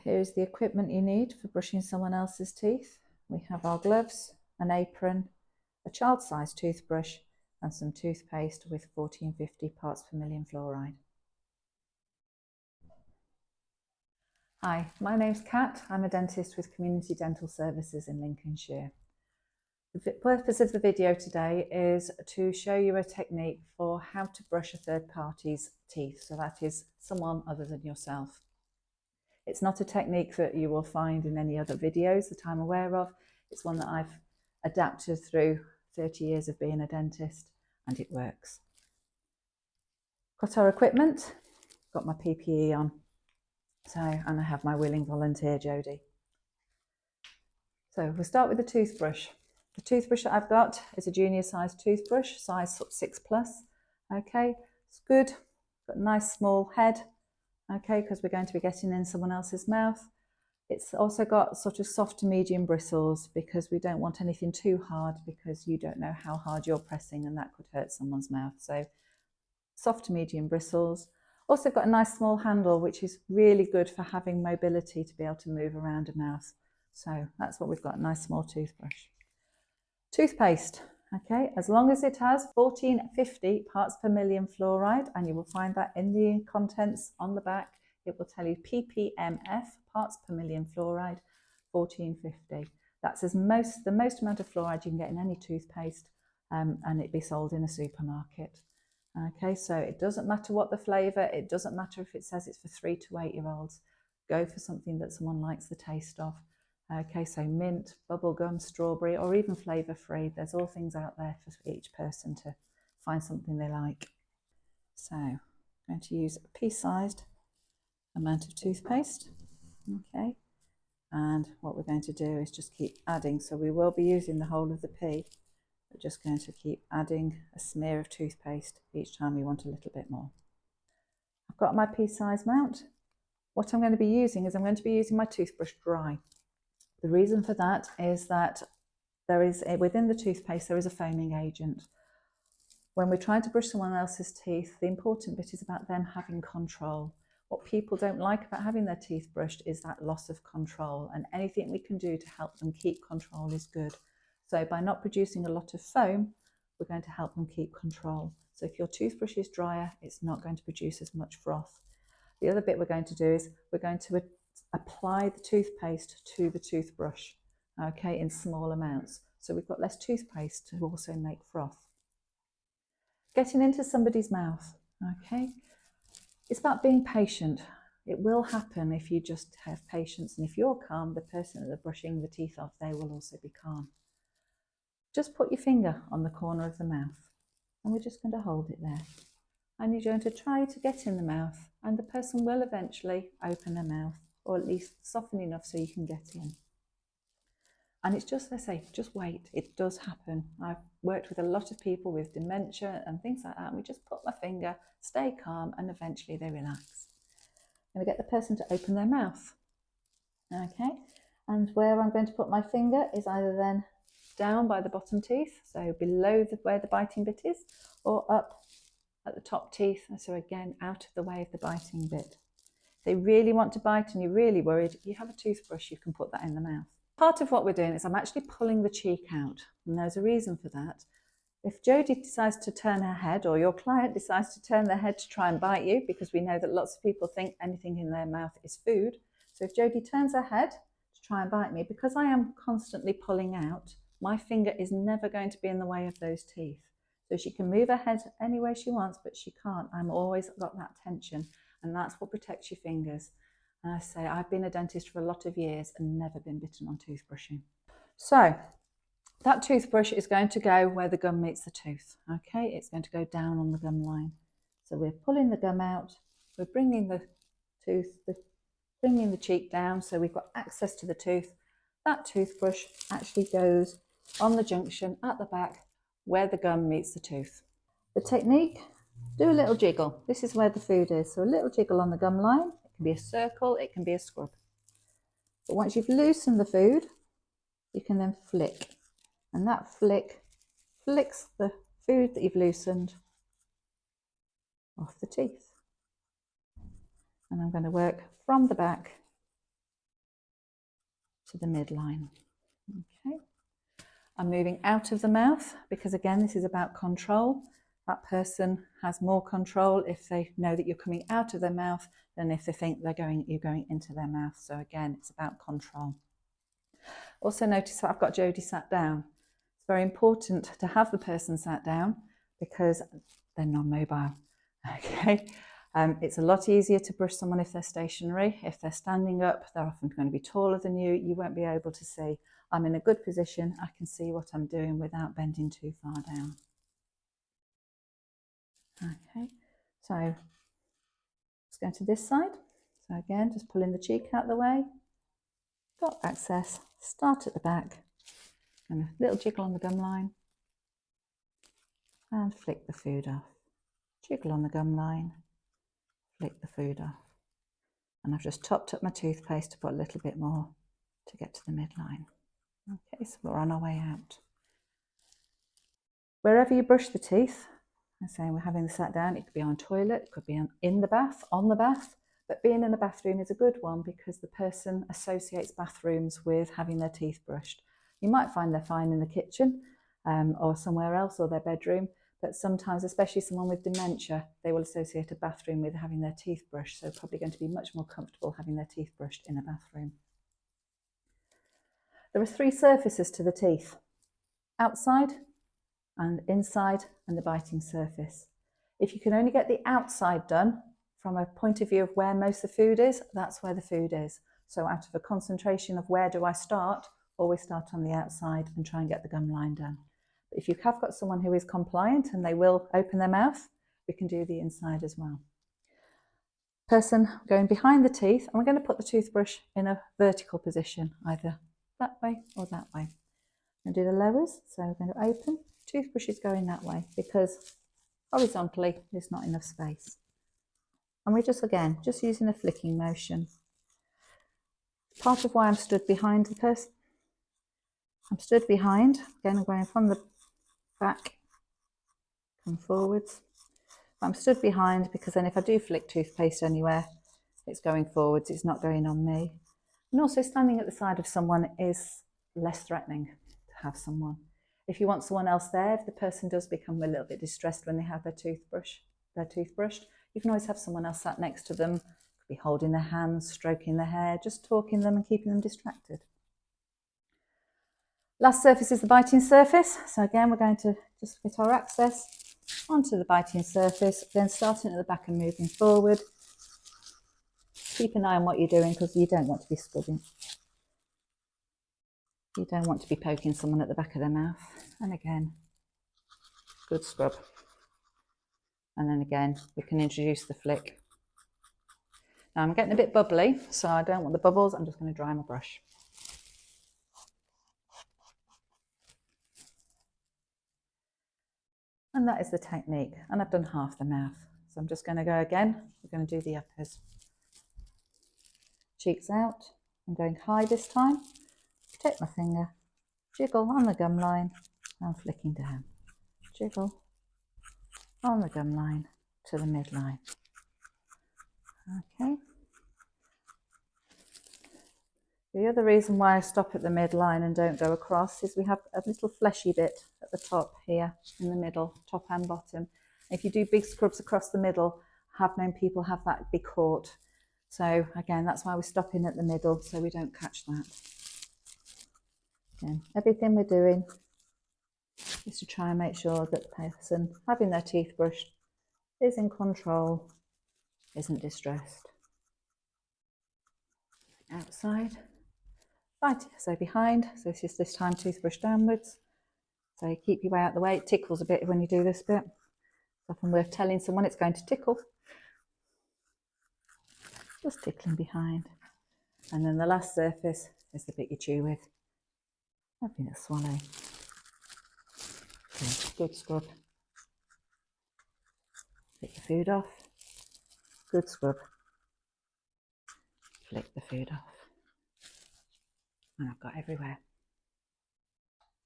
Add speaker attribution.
Speaker 1: here is the equipment you need for brushing someone else's teeth. We have our gloves, an apron, a child-sized toothbrush and some toothpaste with 1450 parts per million fluoride. Hi, my name's Kat. I'm a dentist with Community Dental Services in Lincolnshire. The purpose of the video today is to show you a technique for how to brush a third party's teeth, so that is someone other than yourself. It's not a technique that you will find in any other videos that I'm aware of. It's one that I've adapted through 30 years of being a dentist, and it works. Got our equipment, got my PPE on, and I have my willing volunteer, Jodie. So we'll start with the toothbrush. The toothbrush that I've got is a junior sized toothbrush, size 6+. Okay, it's good, got a nice small head, okay, because we're going to be getting in someone else's mouth. It's also got sort of soft to medium bristles because we don't want anything too hard, because you don't know how hard you're pressing and that could hurt someone's mouth. So soft to medium bristles. Also got a nice small handle, which is really good for having mobility to be able to move around a mouth. So that's what we've got, a nice small toothbrush. Toothpaste, okay, as long as it has 1450 parts per million fluoride, and you will find that in the contents on the back, it will tell you ppmf, parts per million fluoride, 1450. That's the most amount of fluoride you can get in any toothpaste, and it'd be sold in a supermarket. Okay, so it doesn't matter what the flavour, it doesn't matter if it says it's for 3 to 8 year olds. Go for something that someone likes the taste of. Okay, so mint, bubblegum, strawberry, or even flavour free. There's all things out there for each person to find something they like. So I'm going to use a pea-sized amount of toothpaste. Okay, and what we're going to do is just keep adding. So we will be using the whole of the pea. We're just going to keep adding a smear of toothpaste each time we want a little bit more. I've got my pea-sized amount. What I'm going to be using is I'm going to be using my toothbrush dry. The reason for that is that within the toothpaste there is a foaming agent. When we're trying to brush someone else's teeth, the important bit is about them having control. What people don't like about having their teeth brushed is that loss of control, and anything we can do to help them keep control is good. So by not producing a lot of foam, we're going to help them keep control. So if your toothbrush is drier, it's not going to produce as much froth. The other bit we're going to do is we're going to apply the toothpaste to the toothbrush, okay, in small amounts. So we've got less toothpaste to also make froth. Getting into somebody's mouth, okay, it's about being patient. It will happen if you just have patience, and if you're calm, the person that they're brushing the teeth off, they will also be calm. Just put your finger on the corner of the mouth, and we're just going to hold it there. And you're going to try to get in the mouth, and the person will eventually open their mouth, or at least soften enough so you can get in. And it's just, I say, just wait. It does happen. I've worked with a lot of people with dementia and things like that, and we just put my finger, stay calm, and eventually they relax. I'm going to get the person to open their mouth. Okay, and where I'm going to put my finger is either then down by the bottom teeth, so below where the biting bit is, or up at the top teeth, so again out of the way of the biting bit. If they really want to bite and you're really worried, you have a toothbrush, you can put that in the mouth. Part of what we're doing is I'm actually pulling the cheek out, and there's a reason for that. If Jodie decides to turn her head, or your client decides to turn their head to try and bite you, because we know that lots of people think anything in their mouth is food. So if Jodie turns her head to try and bite me, because I am constantly pulling out, my finger is never going to be in the way of those teeth. So she can move her head any way she wants, but she can't. I'm always got that tension, and that's what protects your fingers. And I say, I've been a dentist for a lot of years and never been bitten on toothbrushing. So that toothbrush is going to go where the gum meets the tooth. Okay, it's going to go down on the gum line. So we're pulling the gum out, we're bringing the cheek down, so we've got access to the tooth. That toothbrush actually goes on the junction at the back where the gum meets the tooth. The technique, do a little jiggle. This is where the food is, so a little jiggle on the gum line. It can be a circle, it can be a scrub. But once you've loosened the food, you can then flick, and that flick flicks the food that you've loosened off the teeth. And I'm going to work from the back to the midline. Okay. I'm moving out of the mouth because again, this is about control. That person has more control if they know that you're coming out of their mouth than if they think you're going into their mouth. So again, it's about control. Also notice that I've got Jodie sat down. It's very important to have the person sat down because they're non-mobile. Okay. It's a lot easier to brush someone if they're stationary. If they're standing up, they're often going to be taller than you. You won't be able to see. I'm in a good position. I can see what I'm doing without bending too far down. Okay, so let's go to this side. So again, just pulling the cheek out of the way. Got access. Start at the back. And a little jiggle on the gum line. And flick the food off. Jiggle on the gum line. Flick the food off. And I've just topped up my toothpaste to put a little bit more to get to the midline. Okay, so we're on our way out. Wherever you brush the teeth, I'm saying we're having this sat down, it could be on a toilet, it could be in the bath, on the bath, but being in a bathroom is a good one because the person associates bathrooms with having their teeth brushed. You might find they're fine in the kitchen or somewhere else or their bedroom, but sometimes, especially someone with dementia, they will associate a bathroom with having their teeth brushed, so probably going to be much more comfortable having their teeth brushed in a bathroom. There are 3 surfaces to the teeth: outside and inside and the biting surface. If you can only get the outside done from a point of view of where most of the food is, that's where the food is. So out of a concentration of where do I start, always start on the outside and try and get the gum line done. But if you have got someone who is compliant and they will open their mouth, we can do the inside as well. Person going behind the teeth, and we're going to put the toothbrush in a vertical position, either that way or that way. I'm going to do the lowers, so we're going to open. Toothbrush is going that way because horizontally there's not enough space. And we're just using a flicking motion. Part of why I'm stood behind the person. I'm stood behind, again I'm going from the back, come forwards. I'm stood behind because then if I do flick toothpaste anywhere, it's going forwards, it's not going on me. And also standing at the side of someone is less threatening to have someone. If you want someone else there, if the person does become a little bit distressed when they have their teeth brushed, you can always have someone else sat next to them, could be holding their hands, stroking their hair, just talking them and keeping them distracted. Last surface is the biting surface. So again, we're going to just fit our access onto the biting surface, then starting at the back and moving forward. Keep an eye on what you're doing because you don't want to be scrubbing. You don't want to be poking someone at the back of their mouth. And again, good scrub. And then again, we can introduce the flick. Now I'm getting a bit bubbly, so I don't want the bubbles. I'm just going to dry my brush. And that is the technique. And I've done half the mouth. So I'm just going to go again. We're going to do the uppers. Cheeks out. I'm going high this time. Take my finger, jiggle on the gum line and flicking down. Jiggle on the gum line to the midline. Okay. The other reason why I stop at the midline and don't go across is we have a little fleshy bit at the top here in the middle, top and bottom. If you do big scrubs across the middle, I have known people have that be caught. So again, that's why we're stopping at the middle so we don't catch that. Again, everything we're doing is to try and make sure that the person having their teeth brushed is in control, isn't distressed. Outside. Right, so behind, so this time toothbrush downwards. So you keep your way out the way. It tickles a bit when you do this bit. It's often worth telling someone it's going to tickle. Just tickling behind. And then the last surface is the bit you chew with. Having a swallow. Good scrub. Flick your food off. Good scrub. Flick the food off. And I've got everywhere.